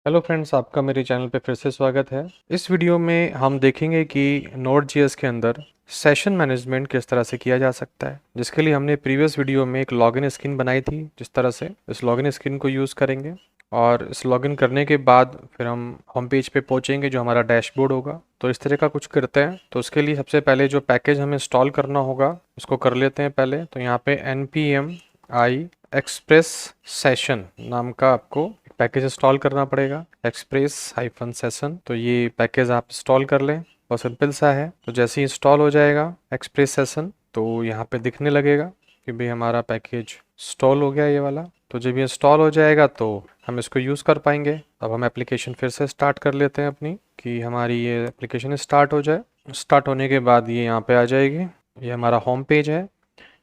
Hello friends, आपका मेरे channel पे फिर से स्वागत है। इस वीडियो में हम देखेंगे कि Node.js के अंदर सेशन मैनेजमेंट किस तरह से किया जा सकता है, जिसके लिए हमने प्रीवियस वीडियो में एक लॉगिन स्क्रीन बनाई थी। जिस तरह से इस लॉगिन स्क्रीन को यूज़ करेंगे और इस लॉगिन करने के बाद फिर हम होम पेज पे पहुंचेंगे जो हमारा डैशबोर्ड होगा। तो इस तरह का कुछ करते हैं। तो उसके लिए सबसे पहले जो पैकेज हमें इंस्टॉल करना होगा उसको कर लेते हैं पहले। तो यहाँ पे npm i एक्सप्रेस सेशन नाम का आपको पैकेज इंस्टॉल करना पड़ेगा, एक्सप्रेस हाइफन सेशन। तो ये पैकेज आप इंस्टॉल कर लें, बहुत सिंपल सा है। तो जैसे ही इंस्टॉल हो जाएगा एक्सप्रेस सेशन, तो यहाँ पे दिखने लगेगा कि भाई हमारा पैकेज इंस्टॉल हो गया ये वाला। तो जब ये इंस्टॉल हो जाएगा तो हम इसको यूज़ कर पाएंगे। अब हम एप्लीकेशन फिर से स्टार्ट कर लेते हैं अपनी, कि हमारी ये एप्लीकेशन स्टार्ट हो जाए। स्टार्ट होने के बाद ये यहाँ पे आ जाएगी। ये हमारा होम पेज है,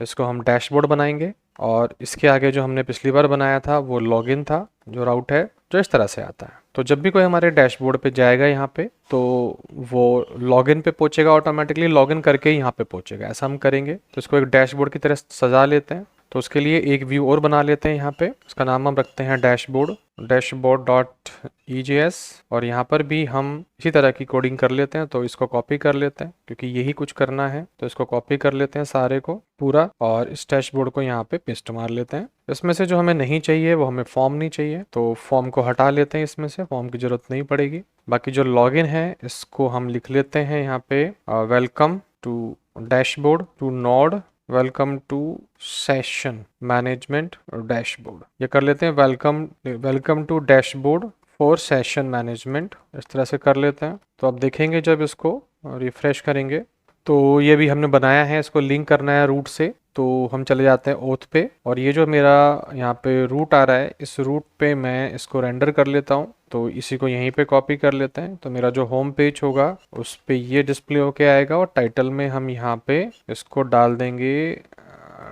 इसको हम डैशबोर्ड बनाएंगे। और इसके आगे जो हमने पिछली बार बनाया था वो लॉगिन था, जो राउट है जो इस तरह से आता है। तो जब भी कोई हमारे डैशबोर्ड पे जाएगा यहाँ पे, तो वो लॉगिन पे पहुंचेगा, ऑटोमेटिकली लॉगिन करके ही यहाँ पे पहुंचेगा। ऐसा हम करेंगे। तो इसको एक डैशबोर्ड की तरह सजा लेते हैं। तो उसके लिए एक व्यू और बना लेते हैं यहाँ पे। उसका नाम हम रखते हैं डैशबोर्ड, डैशबोर्ड डॉट EJS। और यहाँ पर भी हम इसी तरह की कोडिंग कर लेते हैं। तो इसको कॉपी कर लेते हैं क्योंकि यही कुछ करना है। तो इसको कॉपी कर लेते हैं सारे को पूरा, और इस डैशबोर्ड को यहाँ पे पेस्ट मार लेते हैं। इसमें से जो हमें नहीं चाहिए वो हमें फॉर्म नहीं चाहिए, तो फॉर्म को हटा लेते हैं। इसमें से फॉर्म की ज़रूरत नहीं पड़ेगी। बाकी जो लॉगिन है इसको हम लिख लेते हैं यहाँ पे, welcome to dashboard to node, welcome to session management dashboard. ये कर लेते हैं, welcome to dashboard for session management. इस तरह से कर लेते हैं। तो अब देखेंगे जब इसको रिफ्रेश करेंगे तो ये भी हमने बनाया है। इसको लिंक करना है रूट से। तो हम चले जाते हैं ओथ पे, और ये जो मेरा यहाँ पे रूट आ रहा है, इस रूट पे मैं इसको रेंडर कर लेता हूँ। तो इसी को यहीं पे कॉपी कर लेते हैं। तो मेरा जो होम पेज होगा उस पे ये डिस्प्ले होके आएगा, और टाइटल में हम यहाँ पे इसको डाल देंगे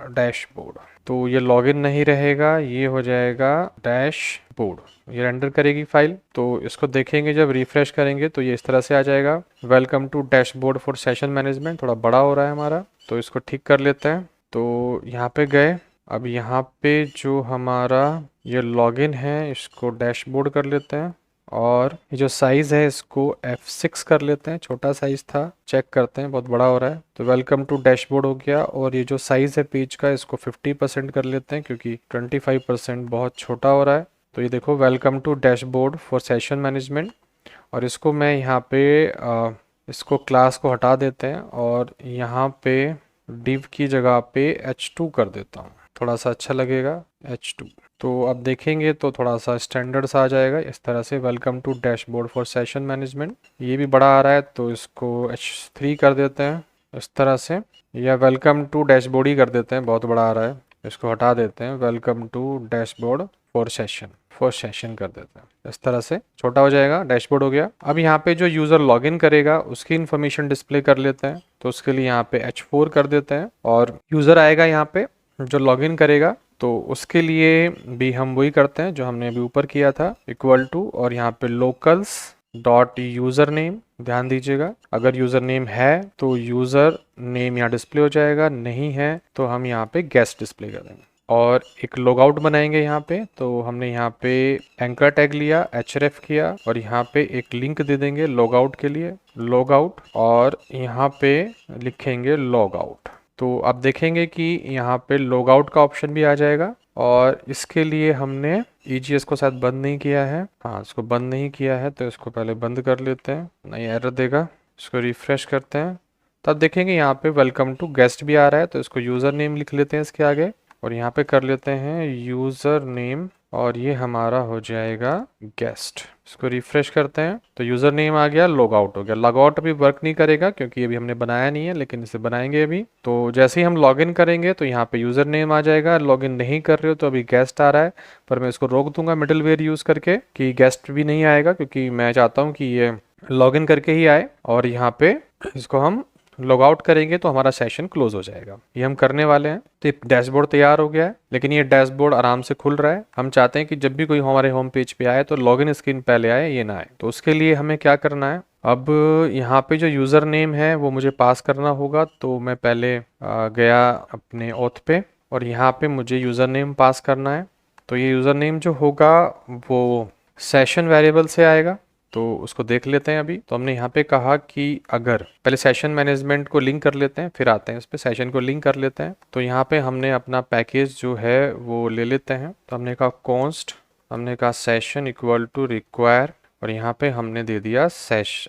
डैशबोर्ड। तो ये लॉगिन नहीं रहेगा, ये हो जाएगा डैशबोर्ड। ये रेंडर करेगी फाइल। तो इसको देखेंगे जब रिफ्रेश करेंगे तो ये इस तरह से आ जाएगा, welcome to dashboard for session management. थोड़ा बड़ा हो रहा है हमारा, तो इसको ठीक कर लेते हैं। तो यहाँ पे गए। अब यहाँ पे जो हमारा ये लॉगिन है इसको डैशबोर्ड कर लेते हैं, और ये जो साइज़ है इसको F6 कर लेते हैं। छोटा साइज़ था, चेक करते हैं, बहुत बड़ा हो रहा है। तो वेलकम टू डैशबोर्ड हो गया। और ये जो साइज़ है पेज का इसको 50% कर लेते हैं, क्योंकि 25% बहुत छोटा हो रहा है। तो ये देखो, welcome to dashboard for session management. और इसको मैं यहाँ पे इसको क्लास को हटा देते हैं, और यहाँ पे div की जगह पे H2 कर देता हूँ, थोड़ा सा अच्छा लगेगा H2। तो अब देखेंगे तो थोड़ा सा स्टैंडर्ड सा आ जाएगा इस तरह से, welcome to dashboard for session management. ये भी बड़ा आ रहा है तो इसको H3 कर देते हैं इस तरह से, या वेलकम टू डैशबोर्ड ही कर देते हैं, बहुत बड़ा आ रहा है, इसको हटा देते हैं, welcome to dashboard for session कर देते हैं। इस तरह से छोटा हो जाएगा, डैशबोर्ड हो गया। अब यहाँ पे जो यूज़र लॉगिन करेगा उसकी इन्फॉर्मेशन डिस्प्ले कर लेते हैं। तो उसके लिए यहाँ पे H4 कर देते हैं, और यूज़र आएगा यहाँ पे जो लॉगिन करेगा, तो उसके लिए भी हम वही करते हैं जो हमने अभी ऊपर किया था, इक्वल टू, और यहाँ पे लोकल्स डॉट यूज़र नेम। ध्यान दीजिएगा, अगर यूज़र नेम है तो यूज़र नेम यहाँ डिस्प्ले हो जाएगा, नहीं है तो हम यहाँ पे गेस्ट डिस्प्ले कर देंगे। और एक लॉगआउट बनाएंगे यहाँ पे। तो हमने यहाँ पे एंकर टैग लिया, href किया, और यहाँ पे एक लिंक दे देंगे लॉगआउट के लिए, लॉगआउट, और यहाँ पे लिखेंगे लॉगआउट। तो आप देखेंगे कि यहाँ पे लॉगआउट का ऑप्शन भी आ जाएगा। और इसके लिए हमने EGS को शायद बंद नहीं किया है। हाँ, इसको बंद नहीं किया है, तो इसको पहले बंद कर लेते हैं, नहीं एरर देगा। इसको रिफ्रेश करते हैं, तब देखेंगे यहाँ पे वेलकम टू गेस्ट भी आ रहा है। तो इसको यूज़र नेम लिख लेते हैं इसके आगे, और यहाँ पे कर लेते हैं यूज़र नेम, और ये हमारा हो जाएगा गेस्ट। इसको रिफ्रेश करते हैं तो यूज़र नेम आ गया, लॉग आउट हो गया। लॉग आउट अभी वर्क नहीं करेगा क्योंकि अभी हमने बनाया नहीं है, लेकिन इसे बनाएंगे अभी। तो जैसे ही हम लॉगिन करेंगे तो यहाँ पे यूज़र नेम आ जाएगा। लॉगिन नहीं कर रहे हो तो अभी गेस्ट आ रहा है, पर मैं इसको रोक दूंगा मिडलवेयर यूज़ करके, कि गेस्ट भी नहीं आएगा, क्योंकि मैं चाहता हूँ कि ये लॉगिन करके ही आए। और यहाँ पे इसको हम लॉग आउट करेंगे तो हमारा सेशन क्लोज हो जाएगा। ये हम करने वाले हैं। तो डैशबोर्ड तैयार हो गया है, लेकिन ये डैशबोर्ड आराम से खुल रहा है। हम चाहते हैं कि जब भी कोई हमारे होम पेज पे आए तो लॉगिन स्क्रीन पहले आए, ये ना आए। तो उसके लिए हमें क्या करना है, अब यहाँ पे जो यूज़र नेम है वो मुझे पास करना होगा। तो मैं पहले गया अपने ओथ पे, और यहाँ पे मुझे यूज़र नेम पास करना है। तो ये यूज़र नेम जो होगा वो सेशन वेरिएबल से आएगा, तो उसको देख लेते हैं। अभी तो हमने यहाँ पे कहा कि अगर पहले सेशन मैनेजमेंट को लिंक कर लेते हैं, फिर आते हैं उस पर, सेशन को लिंक कर लेते हैं। तो यहाँ पे हमने अपना पैकेज जो है वो ले लेते हैं। तो हमने कहा कॉन्स्ट, हमने कहा सेशन इक्वल टू रिक्वायर, और यहाँ पे हमने दे दिया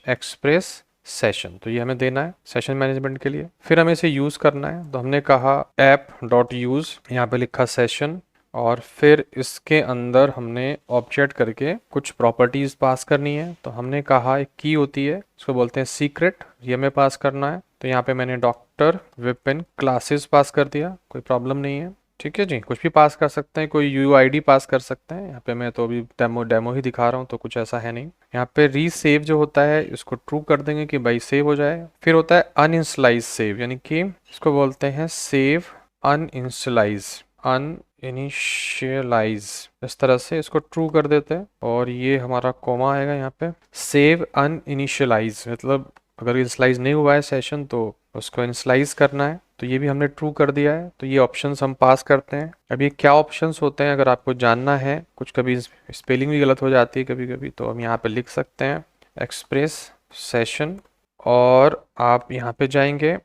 एक्सप्रेस सेशन। तो ये हमें देना है सेशन मैनेजमेंट के लिए। फिर हमें इसे यूज़ करना है, तो हमने कहा ऐप डॉट यूज़, यहाँ पे लिखा सेशन, और फिर इसके अंदर हमने ऑब्जेक्ट करके कुछ प्रॉपर्टीज़ पास करनी है। तो हमने कहा एक की होती है, इसको बोलते हैं सीक्रेट, ये हमें पास करना है। तो यहाँ पे मैंने डॉक्टर विपिन क्लासेस पास कर दिया, कोई प्रॉब्लम नहीं है। ठीक है जी, कुछ भी पास कर सकते हैं, कोई यूआईडी पास कर सकते हैं। यहाँ पे मैं तो अभी डेमो ही दिखा रहा हूँ, तो कुछ ऐसा है नहीं। यहाँ पे रीसेव जो होता है इसको ट्रू कर देंगे कि भाई सेव हो जाए। फिर होता है अनइनिशियलाइज सेव, यानी कि इसको बोलते हैं सेव अनइनिशियलाइज, अनइनिशियलाइज, इस तरह से इसको ट्रू कर देते हैं। और ये हमारा कॉमा आएगा यहाँ पे, सेव अनइनिशियलाइज, मतलब अगर इनिशियलाइज नहीं हुआ है सेशन तो उसको इनिशियलाइज करना है। तो ये भी हमने ट्रू कर दिया है। तो ये ऑप्शंस हम पास करते हैं। अब ये क्या ऑप्शंस होते हैं अगर आपको जानना है, कुछ कभी स्पेलिंग भी गलत हो जाती है कभी कभी, तो हम यहाँ पे लिख सकते हैं एक्सप्रेस सेशन, और आप यहाँ पे जाएंगे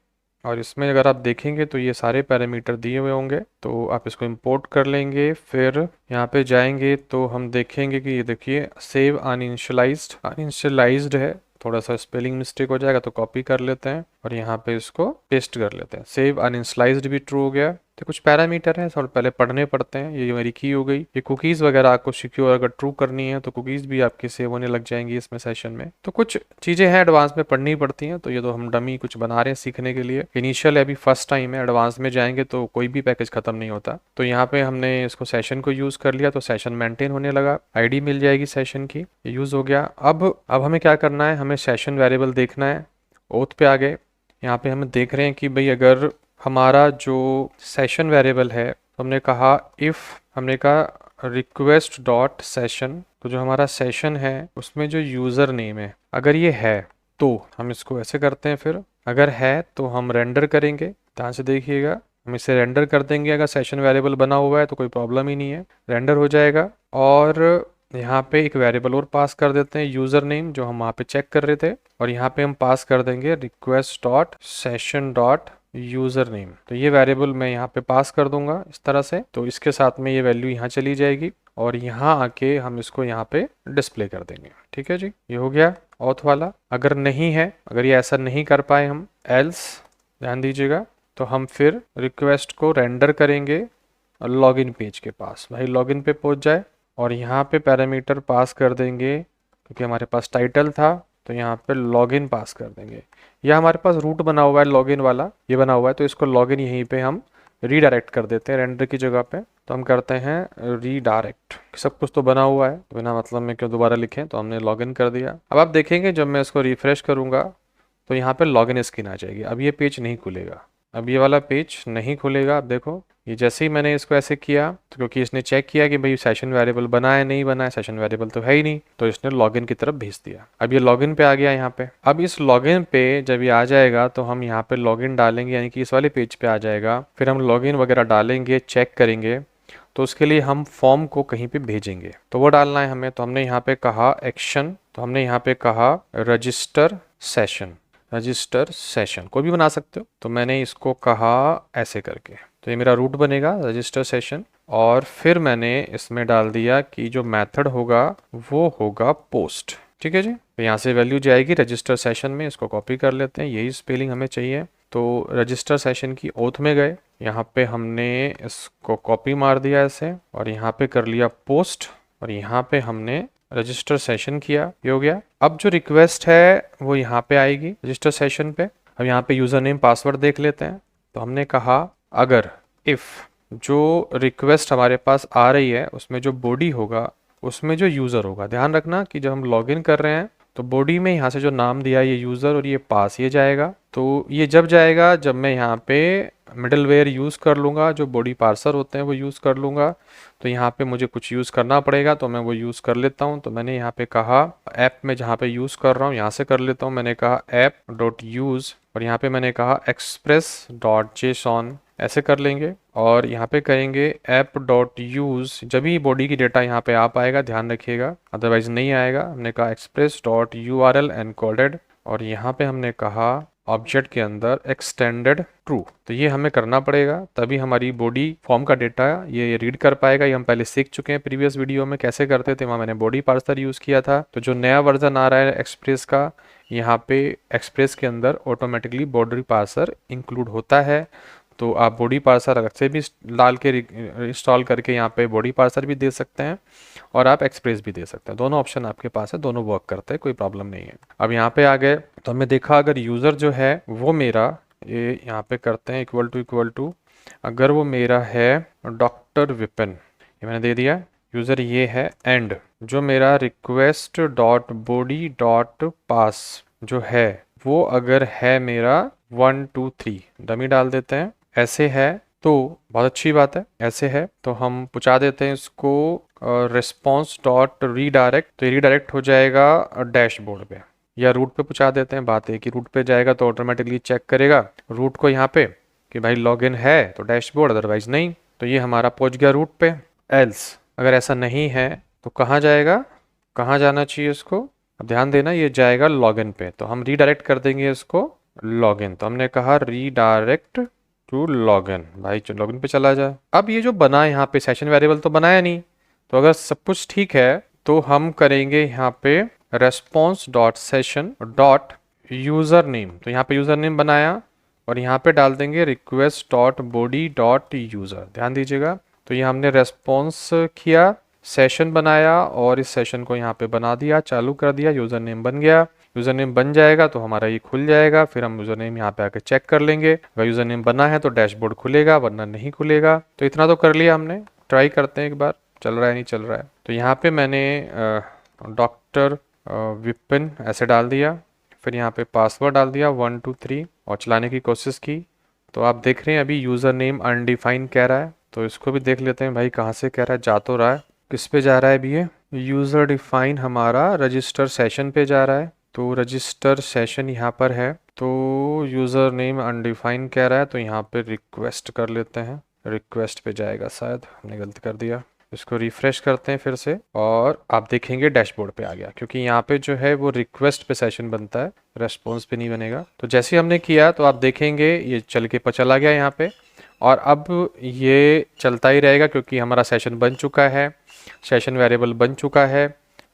और इसमें अगर आप देखेंगे तो ये सारे पैरामीटर दिए हुए होंगे, तो आप इसको इंपोर्ट कर लेंगे। फिर यहाँ पे जाएंगे तो हम देखेंगे कि ये देखिए सेव अनइनिशियलाइज्ड, अनइनिशियलाइज्ड है, थोड़ा सा स्पेलिंग मिस्टेक हो जाएगा तो कॉपी कर लेते हैं और यहाँ पे इसको पेस्ट कर लेते हैं। सेव अनइनिशियलाइज्ड भी ट्रू हो गया। तो कुछ पैरामीटर हैं, थोड़ा पहले पढ़ने पड़ते हैं। ये मेरी की हो गई। ये कुकीज़ वगैरह आपको सिक्योर अगर ट्रू करनी है तो कुकीज़ भी आपकी सेव होने लग जाएंगी इसमें सेशन में। तो कुछ चीज़ें हैं एडवांस में पढ़नी पड़ती हैं। तो ये तो हम डमी कुछ बना रहे हैं सीखने के लिए, इनिशियल अभी फर्स्ट टाइम है। एडवांस में जाएंगे तो कोई भी पैकेज खत्म नहीं होता। तो यहाँ पे हमने इसको सेशन को यूज़ कर लिया, तो सेशन मेंटेन होने लगा, आईडी मिल जाएगी सेशन की, ये यूज़ हो गया। अब हमें क्या करना है, हमें सेशन वेरिएबल देखना है। ओथ पे आ गए, यहाँ पे हम देख रहे हैं कि भाई अगर हमारा जो सेशन वेरिएबल है, तो हमने कहा इफ़, हमने कहा रिक्वेस्ट डॉट सेशन, तो जो हमारा सेशन है उसमें जो यूज़र नेम है अगर ये है तो हम इसको ऐसे करते हैं। फिर अगर है तो हम रेंडर करेंगे, ध्यान से देखिएगा, हम इसे रेंडर कर देंगे। अगर सेशन वेरिएबल बना हुआ है तो कोई प्रॉब्लम ही नहीं है, रेंडर हो जाएगा। और यहाँ पे एक वेरिएबल और पास कर देते हैं, यूज़र नेम, जो हम वहाँ पे चेक कर रहे थे, और यहाँ पे हम पास कर देंगे request dot session dot user name. तो ये वेरिएबल मैं यहाँ पे पास कर दूंगा इस तरह से। तो इसके साथ में ये वैल्यू यहाँ चली जाएगी और यहाँ आके हम इसको यहाँ पे डिस्प्ले कर देंगे। ठीक है जी, ये हो गया ऑथ वाला। अगर नहीं है, अगर ये ऐसा नहीं कर पाए हम, एल्स, ध्यान दीजिएगा, तो हम फिर रिक्वेस्ट को रेंडर करेंगे लॉगिन पेज के पास, भाई लॉगिन पे पहुँच जाए, और यहाँ पे पैरामीटर पास कर देंगे, क्योंकि हमारे पास टाइटल था तो यहाँ पे लॉगिन पास कर देंगे। या हमारे पास रूट बना हुआ है लॉगिन वाला, ये बना हुआ है, तो इसको लॉगिन यहीं पे हम रीडायरेक्ट कर देते हैं रेंडर की जगह पे। तो हम करते हैं रीडायरेक्ट, सब कुछ तो बना हुआ है, तो बिना मतलब में क्यों दोबारा लिखें, तो हमने लॉगिन कर दिया। अब आप देखेंगे जब मैं इसको रिफ्रेश करूँगा तो यहाँ पे लॉगिन स्क्रीन आ जाएगी। अब ये पेज नहीं खुलेगा, अब ये वाला पेज नहीं खुलेगा। आप देखो, ये जैसे ही मैंने इसको ऐसे किया तो क्योंकि इसने चेक किया कि भाई सेशन वेरिएबल बना है नहीं बना है, सेशन वेरिएबल तो है ही नहीं, तो इसने लॉगिन की तरफ भेज दिया। अब ये लॉगिन पे आ गया यहाँ पे। अब इस लॉगिन पे जब ये आ जाएगा तो हम यहाँ पे लॉगिन डालेंगे, यानी कि इस वाले पेज पे आ जाएगा। फिर हम लॉगिन वगैरह डालेंगे, चेक करेंगे, तो उसके लिए हम फॉर्म को कहीं पे भेजेंगे, तो वो डालना है हमें। तो हमने यहाँ पे कहा एक्शन, तो हमने यहाँ पे कहा रजिस्टर सेशन, रजिस्टर सेशन कोई भी बना सकते हो, तो मैंने इसको कहा ऐसे करके, तो ये मेरा रूट बनेगा रजिस्टर सेशन। और फिर मैंने इसमें डाल दिया कि जो मेथड होगा वो होगा पोस्ट। ठीक है जी, तो यहाँ से वैल्यू जाएगी रजिस्टर सेशन में, इसको कॉपी कर लेते हैं, यही स्पेलिंग हमें चाहिए। तो रजिस्टर सेशन की ओथ में गए, यहाँ पे हमने इसको कॉपी मार दिया ऐसे, और यहाँ पे कर लिया पोस्ट, और यहाँ पे हमने रजिस्टर सेशन किया, ये हो गया। अब जो रिक्वेस्ट है वो यहाँ पे आएगी रजिस्टर सेशन पे। अब यहाँ पे यूज़र नेम पासवर्ड देख लेते हैं। तो हमने कहा अगर इफ़ जो रिक्वेस्ट हमारे पास आ रही है उसमें जो बॉडी होगा उसमें जो यूज़र होगा, ध्यान रखना कि जब हम लॉगिन कर रहे हैं तो बॉडी में यहाँ से जो नाम दिया है ये यूज़र और ये पास, ये जाएगा। तो ये जब जाएगा जब मैं यहाँ पे मिडलवेयर यूज़ कर लूँगा, जो बॉडी पार्सर होते हैं वो यूज़ कर लूँगा। तो यहाँ पे मुझे कुछ यूज़ करना पड़ेगा, तो मैं वो यूज़ कर लेता हूँ। तो मैंने यहाँ पे कहा ऐप में जहाँ पे यूज़ कर रहा हूँ यहाँ से कर लेता हूँ। मैंने कहा ऐप डॉट यूज़, और यहाँ पे मैंने कहा एक्सप्रेस डॉट जेसॉन, ऐसे कर लेंगे और यहाँ पे करेंगे ऐप डॉट यूज़। जब ही बॉडी की डेटा यहाँ पे आ पाएगा ध्यान रखिएगा, अदरवाइज नहीं आएगा। हमने कहा एक्सप्रेस डॉट URL एनकोडेड और यहाँ पे हमने कहा ऑब्जेक्ट के अंदर एक्सटेंडेड ट्रू। तो ये हमें करना पड़ेगा, तभी हमारी बॉडी फॉर्म का डेटा ये रीड कर पाएगा। ये हम पहले सीख चुके हैं प्रीवियस वीडियो में कैसे करते थे, वहाँ मैंने बॉडी पार्सर यूज़ किया था। तो जो नया वर्जन आ रहा है एक्सप्रेस का, यहाँ पे एक्सप्रेस के अंदर ऑटोमेटिकली बॉडी पार्सर इंक्लूड होता है। तो आप बॉडी पार्सर अलग से भी डाल के इंस्टॉल करके यहाँ पे बॉडी पार्सर भी दे सकते हैं और आप एक्सप्रेस भी दे सकते हैं। दोनों ऑप्शन आपके पास है, दोनों वर्क करते हैं, कोई प्रॉब्लम नहीं है। अब यहाँ पे आ गए तो हमने देखा अगर यूज़र जो है वो मेरा, ये यहाँ पे करते हैं इक्वल टू, अगर वो मेरा है डॉक्टर विपिन, ये मैंने दे दिया। यूज़र ये है एंड जो मेरा रिक्वेस्ट डॉट बॉडी डॉट पास जो है वो अगर है मेरा 1 2 3, डमी डाल देते हैं। ऐसे है तो बहुत अच्छी बात है, ऐसे है तो हम पहुँचा देते हैं इसको रिस्पॉन्स डॉट रीडायरेक्ट। तो ये रीडायरेक्ट हो जाएगा डैशबोर्ड पे या रूट पे पहुँचा देते हैं। बात है कि रूट पे जाएगा तो ऑटोमेटिकली चेक करेगा रूट को यहाँ पे कि भाई लॉगिन है तो डैशबोर्ड, अदरवाइज नहीं। तो ये हमारा पहुँच गया रूट पे। एल्स अगर ऐसा नहीं है तो कहाँ जाएगा, कहाँ जाना चाहिए इसको, अब ध्यान देना, ये जाएगा लॉगिन पे। तो हम रीडायरेक्ट कर देंगे इसको लॉगिन। तो हमने कहा रीडायरेक्ट टू लॉगिन, भाई लॉगिन पे चला जाए। अब ये जो बना यहाँ पे सेशन वेरिएबल तो बनाया नहीं, तो अगर सब कुछ ठीक है तो हम करेंगे यहाँ पे response dot session dot user name. तो यहाँ पे यूज़र नेम बनाया और यहाँ पे डाल देंगे request dot body dot user. ध्यान दीजिएगा, तो ये हमने रेस्पॉन्स किया, सेशन बनाया और इस सेशन को यहाँ पे बना दिया, चालू कर दिया, यूज़र नेम बन गया। यूज़र नेम बन जाएगा तो हमारा ये खुल जाएगा। फिर हम यूज़र नेम यहाँ पे आके चेक कर लेंगे, अगर यूज़र नेम बना है तो डैशबोर्ड खुलेगा, वरना नहीं खुलेगा। तो इतना तो कर लिया हमने, ट्राई करते हैं एक बार, चल रहा है नहीं चल रहा है। तो यहाँ पे मैंने डॉक्टर विपिन ऐसे डाल दिया, फिर यहाँ पे पासवर्ड डाल दिया 1 2 3 और चलाने की कोशिश की। तो आप देख रहे हैं अभी यूज़र नेम अनडिफाइंड कह रहा है। तो इसको भी देख लेते हैं भाई कहाँ से कह रहा है, जा तो रहा है, किस पे जा रहा है अभी ये यूज़र डिफाइन हमारा रजिस्टर सेशन पे जा रहा है। तो रजिस्टर सेशन यहाँ पर है, तो यूज़र नेम अनडिफाइंड कह रहा है, तो यहाँ पे रिक्वेस्ट कर लेते हैं, रिक्वेस्ट पे जाएगा, शायद हमने गलती कर दिया। इसको रिफ्रेश करते हैं फिर से और आप देखेंगे डैशबोर्ड पे आ गया, क्योंकि यहाँ पे जो है वो रिक्वेस्ट पे सेशन बनता है, रेस्पॉन्स पे नहीं बनेगा। तो जैसे हमने किया तो आप देखेंगे ये चल के चला गया यहाँ पे, और अब ये चलता ही रहेगा क्योंकि हमारा सेशन बन चुका है, सेशन वेरिएबल बन चुका है।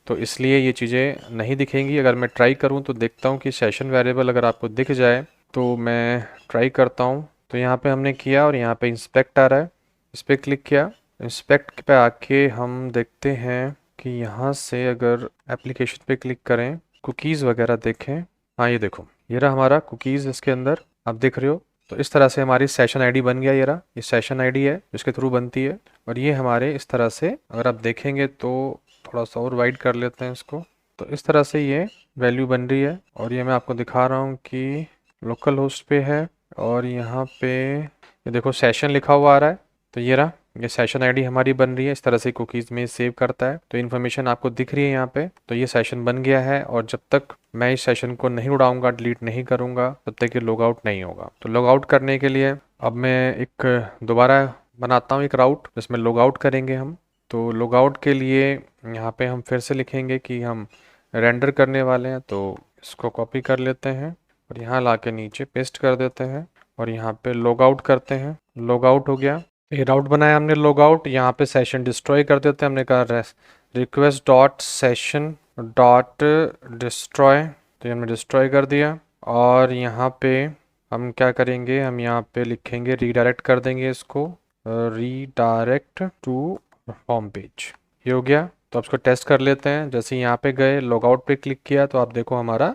तो इसलिए ये चीज़ें नहीं दिखेंगी। अगर मैं ट्राई करूँ तो देखता हूँ कि सेशन वेरिएबल अगर आपको दिख जाए, तो मैं ट्राई करता हूँ। तो यहाँ पे हमने किया और यहाँ पे इंस्पेक्ट आ रहा है, इस पर क्लिक किया। इंस्पेक्ट पे आके हम देखते हैं कि यहाँ से अगर एप्लीकेशन पे क्लिक करें, कुकीज़ वगैरह देखें। हाँ ये देखो, ये रहा हमारा कुकीज़, इसके अंदर आप देख रहे हो। तो इस तरह से हमारी सेशन आईडी बन गया, ये रहा, ये सेशन आईडी है जिसके थ्रू बनती है। और ये हमारे इस तरह से अगर आप देखेंगे तो थोड़ा सा और वाइड कर लेते हैं इसको, तो इस तरह से ये वैल्यू बन रही है। और ये मैं आपको दिखा रहा हूँ कि लोकल होस्ट पे है और यहाँ पे ये देखो सेशन लिखा हुआ आ रहा है। तो ये रहा, ये सेशन आईडी हमारी बन रही है, इस तरह से कुकीज़ में सेव करता है। तो इन्फॉर्मेशन आपको दिख रही है यहाँ पे। तो ये सेशन बन गया है और जब तक मैं इस सेशन को नहीं उड़ाऊंगा, डिलीट नहीं करूंगा, तब तक ये लॉग आउट नहीं होगा। तो लॉग आउट करने के लिए अब मैं एक दोबारा बनाता हूँ एक राउट जिसमें लॉग आउट करेंगे हम। तो लॉग आउट के लिए यहाँ पे हम फिर से लिखेंगे कि हम रेंडर करने वाले हैं। तो इसको कॉपी कर लेते हैं और यहाँ ला के नीचे पेस्ट कर देते हैं और यहाँ पे लॉग आउट करते हैं। लॉग आउट हो गया, ये राउट बनाया हमने लॉग आउट। यहाँ पे सेशन डिस्ट्रॉय कर देते हैं, हमने कहा request dot session dot destroy, तो हमने डिस्ट्रॉय कर दिया। और यहाँ पे हम क्या करेंगे, हम यहाँ पे लिखेंगे रीडायरेक्ट कर देंगे इसको, रीडायरेक्ट टू होम पेज। ये हो गया। तो अब इसको टेस्ट कर लेते हैं। जैसे यहाँ पे गए, लॉग आउट पे क्लिक किया तो आप देखो हमारा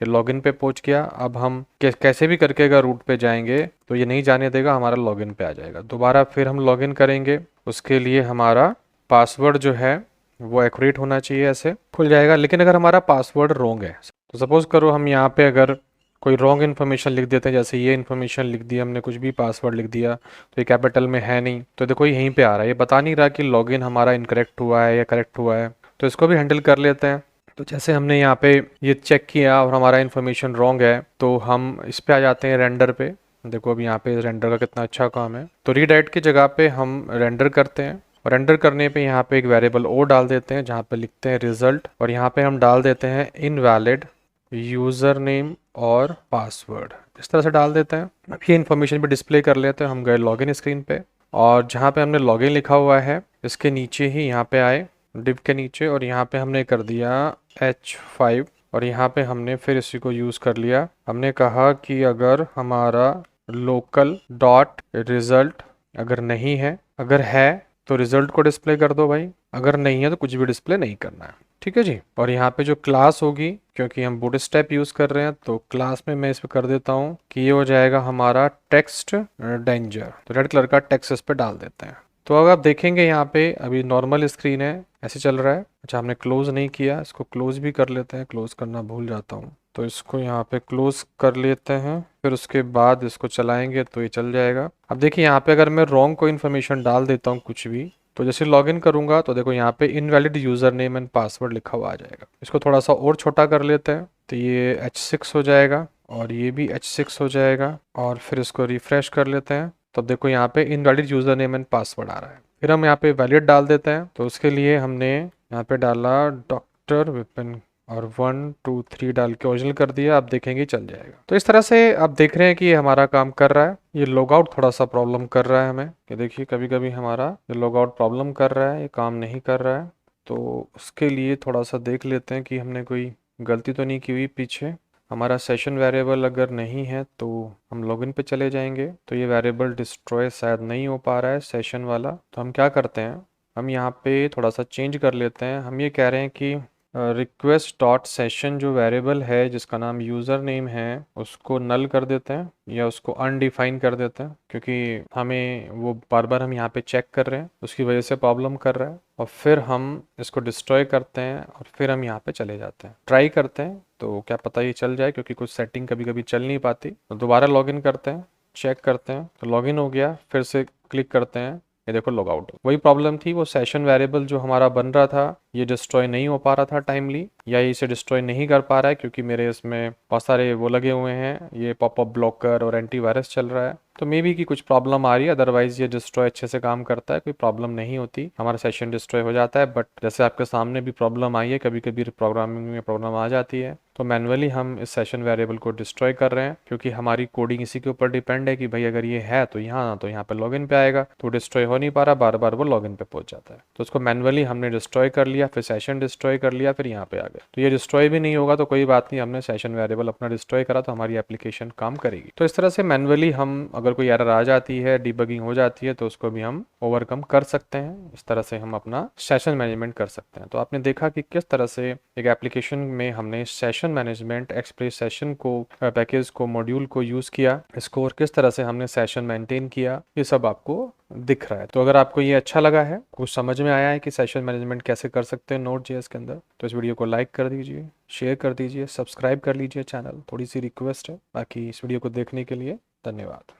ये लॉगिन पे पहुंच गया। अब हम कैसे भी करके अगर रूट पे जाएंगे तो ये नहीं जाने देगा, हमारा लॉगिन पे आ जाएगा। दोबारा फिर हम लॉगिन करेंगे, उसके लिए हमारा पासवर्ड जो है वो एक्यूरेट होना चाहिए, ऐसे खुल जाएगा। लेकिन अगर हमारा पासवर्ड रॉन्ग है, तो सपोज करो हम यहाँ पे अगर कोई रॉन्ग इन्फॉर्मेशन लिख देते हैं, जैसे ये इन्फॉर्मेशन लिख दी हमने, कुछ भी पासवर्ड लिख दिया तो ये कैपिटल में है नहीं, तो देखो यहीं पे आ रहा है, ये बता नहीं रहा कि लॉगिन हमारा इनकरेक्ट हुआ है या करेक्ट हुआ है। तो इसको भी हैंडल कर लेते हैं। तो जैसे हमने यहाँ पे ये चेक किया और हमारा इन्फॉर्मेशन रॉन्ग है, तो हम इस पे आ जाते हैं रेंडर पे। देखो अभी यहाँ पे रेंडर का कितना अच्छा काम है। तो रीडायरेक्ट की जगह पे हम रेंडर करते हैं, और रेंडर करने पे यहाँ पे एक वेरिएबल ओ डाल देते हैं जहाँ पे लिखते हैं रिजल्ट, और यहाँ पे हम डाल देते हैं इनवैलिड यूज़र नेम और पासवर्ड। इस तरह से डाल देते हैं। अब ये इन्फॉर्मेशन भी डिस्प्ले कर लेते हैं। हम गए लॉगिन स्क्रीन पे, और जहाँ पे हमने लॉगिन लिखा हुआ है इसके नीचे ही यहाँ पे आए डिव के नीचे, और यहाँ पे हमने कर दिया H5, और यहाँ पे हमने फिर इसी को यूज़ कर लिया। हमने कहा कि अगर हमारा लोकल डॉट रिजल्ट अगर नहीं है, अगर है तो रिजल्ट को डिस्प्ले कर दो भाई, अगर नहीं है तो कुछ भी डिस्प्ले नहीं करना है। ठीक है जी। और यहाँ पे जो क्लास होगी, क्योंकि हम बूटस्ट्रैप यूज़ कर रहे हैं तो क्लास में मैं इस पे कर देता हूँ कि ये हो जाएगा हमारा टेक्स्ट डेंजर। तो रेड कलर का टेक्स्ट इस पे डाल देते हैं। तो अगर आप देखेंगे यहाँ पे अभी नॉर्मल स्क्रीन है, ऐसे चल रहा है। अच्छा, हमने क्लोज नहीं किया, इसको क्लोज भी कर लेते हैं, क्लोज करना भूल जाता हूँ। तो इसको यहाँ पे क्लोज कर लेते हैं, फिर उसके बाद इसको चलाएंगे तो ये चल जाएगा। अब देखिए यहाँ पे अगर मैं रॉन्ग कोई इन्फॉर्मेशन डाल देता हूँ कुछ भी, तो जैसे लॉगिन करूंगा तो देखो यहाँ पे invalid username and password लिखा हुआ आ जाएगा। इसको थोड़ा सा और छोटा कर लेते हैं तो ये H6 हो जाएगा, और ये भी H6 हो जाएगा, और फिर इसको रिफ्रेश कर लेते हैं। तो देखो यहाँ पे invalid username and password आ रहा है। फिर हम यहाँ पे वैलिड डाल देते हैं। तो उसके लिए हमने यहाँ पे डाला डॉक्टर विपिन, और 1 2 3 डाल के ओरिजिनल कर दिया। आप देखेंगे चल जाएगा। तो इस तरह से आप देख रहे हैं कि ये हमारा काम कर रहा है। ये लॉग आउट थोड़ा सा प्रॉब्लम कर रहा है हमें, कि देखिए कभी कभी हमारा ये लॉग आउट प्रॉब्लम कर रहा है, ये काम नहीं कर रहा है। तो उसके लिए थोड़ा सा देख लेते हैं कि हमने कोई गलती तो नहीं की हुई पीछे। हमारा सेशन वेरिएबल अगर नहीं है तो हम लॉगिन पे चले जाएंगे। तो ये वेरिएबल डिस्ट्रॉय शायद नहीं हो पा रहा है सेशन वाला। तो हम क्या करते हैं, हम यहाँ पे थोड़ा सा चेंज कर लेते हैं। हम ये कह रहे हैं कि रिक्वेस्ट डॉट सेशन जो वेरिएबल है जिसका नाम यूज़र नेम है उसको नल कर देते हैं, या उसको अनडिफाइन कर देते हैं, क्योंकि हमें वो बार बार हम यहाँ पे चेक कर रहे हैं, उसकी वजह से प्रॉब्लम कर रहा है। और फिर हम इसको डिस्ट्रॉय करते हैं, और फिर हम यहाँ पे चले जाते हैं, ट्राई करते हैं तो क्या पता ये चल जाए, क्योंकि कुछ सेटिंग कभी कभी चल नहीं पाती। तो दोबारा लॉगिन करते हैं, चेक करते हैं, तो लॉगिन हो गया। फिर से क्लिक करते हैं, ये देखो लॉग आउट। वही प्रॉब्लम थी, वो सेशन वेरिएबल जो हमारा बन रहा था ये डिस्ट्रॉय नहीं हो पा रहा था टाइमली, या इसे डिस्ट्रॉय नहीं कर पा रहा है क्योंकि मेरे इसमें बहुत सारे वो लगे हुए हैं, ये पॉपअप ब्लॉकर और एंटीवायरस चल रहा है। तो मे बी की कुछ प्रॉब्लम आ रही है, अदरवाइज ये डिस्ट्रॉय अच्छे से काम करता है, कोई प्रॉब्लम नहीं होती, हमारा सेशन डिस्ट्रॉय हो जाता है। बट जैसे आपके सामने भी प्रॉब्लम आई है, कभी कभी प्रोग्रामिंग में प्रॉब्लम आ जाती है, तो मैनुअली हम इस सेशन वेरिएबल को डिस्ट्रॉय कर रहे हैं, क्योंकि हमारी कोडिंग इसी के ऊपर डिपेंड है कि भाई अगर ये है तो यहाँ पे लॉगिन पे आएगा, तो डिस्ट्रॉय हो नहीं पा रहा, बार बार वो लॉगिन पे पहुंच जाता है। तो उसको मैनुअली हमने डिस्ट्रॉय कर लिया, फिर सेशन डिस्ट्रॉय कर लिया, फिर यहाँ पे आ गए। तो ये डिस्ट्रॉय भी नहीं होगा तो कोई बात नहीं, हमने सेशन वेरिएबल अपना डिस्ट्रॉय करा तो हमारी एप्लीकेशन काम करेगी। तो इस तरह से मैनुअली हम अगर कोई एरर आ जाती है, डिबगिंग हो जाती है, तो उसको भी हम ओवरकम कर सकते हैं। इस तरह से हम अपना सेशन मैनेजमेंट कर सकते हैं। तो आपने देखा कि किस तरह से एक एप्लीकेशन में हमने सेशन मैनेजमेंट एक्सप्रेस सेशन को, पैकेज को, मॉड्यूल को यूज़ किया, इसको, और किस तरह से हमने सेशन मेंटेन किया, ये सब आपको दिख रहा है। तो अगर आपको ये अच्छा लगा है, कुछ समझ में आया है कि सेशन मैनेजमेंट कैसे कर सकते हैं Node.js के अंदर, तो इस वीडियो को लाइक कर दीजिए, शेयर कर दीजिए, सब्सक्राइब कर लीजिए चैनल, थोड़ी सी रिक्वेस्ट है। बाकी इस वीडियो को देखने के लिए धन्यवाद।